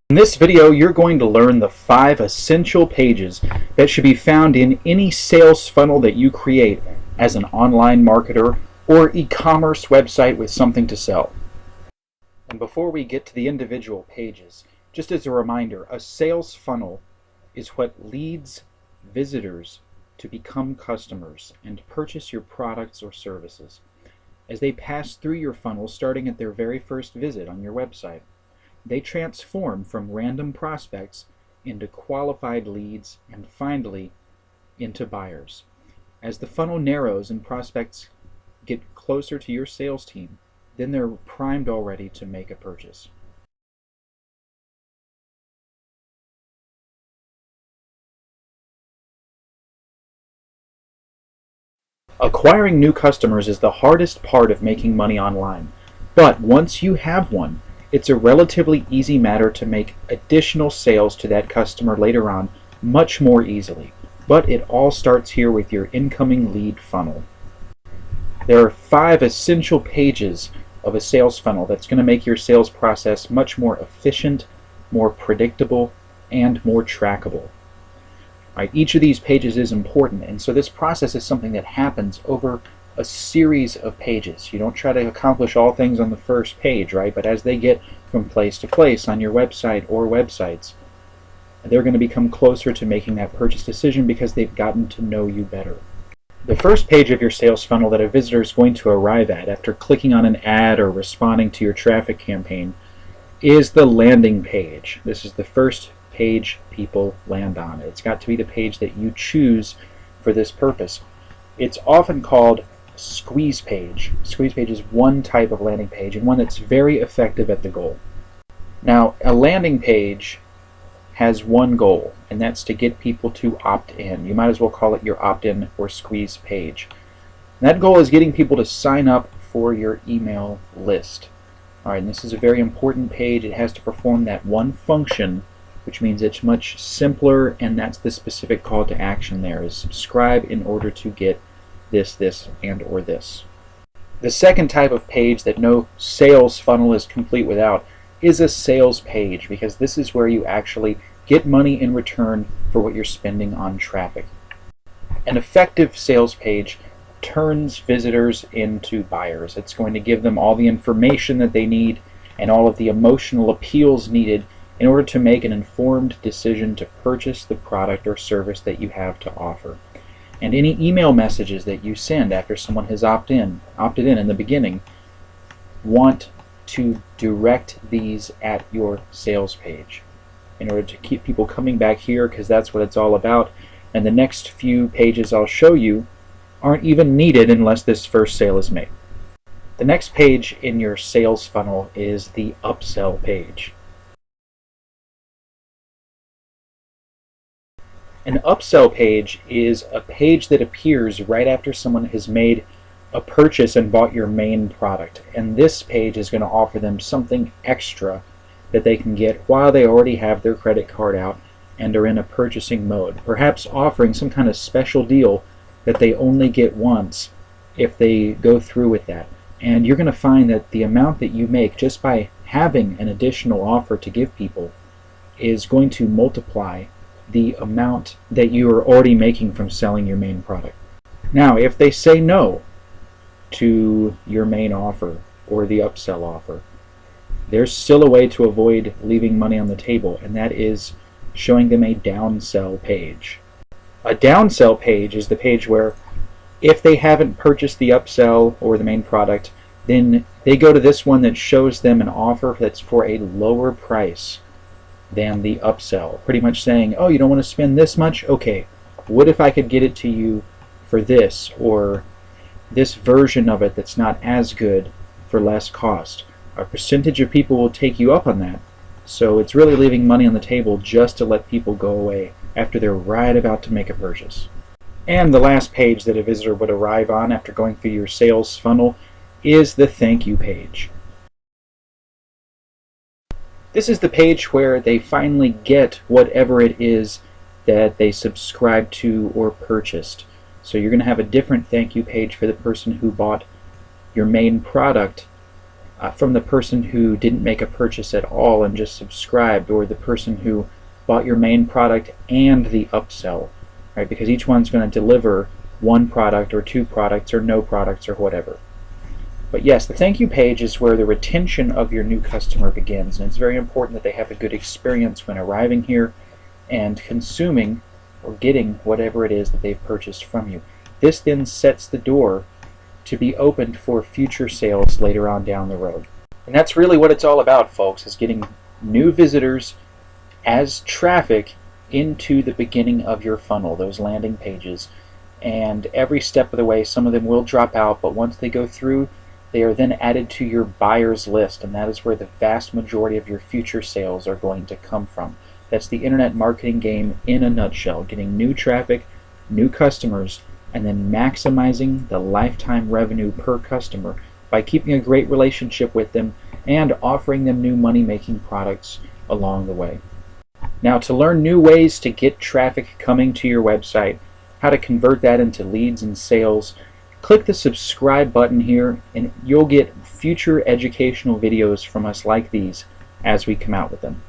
In this video, you're going to learn the 5 essential pages that should be found in any sales funnel that you create as an online marketer or e-commerce website with something to sell. And before we get to the individual pages, just as a reminder, a sales funnel is what leads visitors to become customers and purchase your products or services as they pass through your funnel starting at their very first visit on your website. They transform from random prospects into qualified leads and finally into buyers. As the funnel narrows and prospects get closer to your sales team, then they're primed already to make a purchase. Acquiring new customers is the hardest part of making money online, but once you have one, it's a relatively easy matter to make additional sales to that customer later on much more easily. But it all starts here with your incoming lead funnel. There are 5 essential pages of a sales funnel that's going to make your sales process much more efficient, more predictable, and more trackable. Right, each of these pages is important, and so this process is something that happens over a series of pages. You don't try to accomplish all things on the first page, right? But as they get from place to place on your website or websites, they're going to become closer to making that purchase decision because they've gotten to know you better. The first page of your sales funnel that a visitor is going to arrive at after clicking on an ad or responding to your traffic campaign is the landing page. This is the first page people land on. It's got to be the page that you choose for this purpose. It's often called squeeze page. Squeeze page is one type of landing page and one that's very effective at the goal. Now, a landing page has one goal, and that's to get people to opt in. You might as well call it your opt-in or squeeze page. And that goal is getting people to sign up for your email list. Alright, and this is a very important page. It has to perform that one function, which means it's much simpler, and that's the specific call to action there, is subscribe in order to get this, and or this. The second type of page that no sales funnel is complete without is a sales page, because this is where you actually get money in return for what you're spending on traffic. An effective sales page turns visitors into buyers. It's going to give them all the information that they need and all of the emotional appeals needed in order to make an informed decision to purchase the product or service that you have to offer. And any email messages that you send after someone has opted in the beginning, want to direct these at your sales page in order to keep people coming back here, because that's what it's all about. And the next few pages I'll show you aren't even needed unless this first sale is made. The next page in your sales funnel is the upsell page. An upsell page is a page that appears right after someone has made a purchase and bought your main product. And this page is going to offer them something extra that they can get while they already have their credit card out and are in a purchasing mode. Perhaps offering some kind of special deal that they only get once if they go through with that. And you're going to find that the amount that you make just by having an additional offer to give people is going to multiply the amount that you are already making from selling your main product. Now, if they say no to your main offer or the upsell offer, there's still a way to avoid leaving money on the table, and that is showing them a downsell page. A downsell page is the page where if they haven't purchased the upsell or the main product, then they go to this one that shows them an offer that's for a lower price than the upsell, pretty much saying, oh, you don't want to spend this much? Okay, what if I could get it to you for this, or this version of it that's not as good for less cost? A percentage of people will take you up on that, so it's really leaving money on the table just to let people go away after they're right about to make a purchase. And the last page that a visitor would arrive on after going through your sales funnel is the thank you page. This is the page where they finally get whatever it is that they subscribed to or purchased. So you're going to have a different thank you page for the person who bought your main product from the person who didn't make a purchase at all and just subscribed, or the person who bought your main product and the upsell, right? Because each one's going to deliver one product or two products or no products or whatever. But yes, the thank you page is where the retention of your new customer begins, and it's very important that they have a good experience when arriving here and consuming or getting whatever it is that they've purchased from you. This then sets the door to be opened for future sales later on down the road. And that's really what it's all about, folks, is getting new visitors as traffic into the beginning of your funnel, those landing pages. And every step of the way, some of them will drop out, but once they go through, they are then added to your buyers list, and that is where the vast majority of your future sales are going to come from. That's the internet marketing game in a nutshell, getting new traffic, new customers, and then maximizing the lifetime revenue per customer by keeping a great relationship with them and offering them new money-making products along the way. Now, to learn new ways to get traffic coming to your website, how to convert that into leads and sales, click the subscribe button here and you'll get future educational videos from us like these as we come out with them.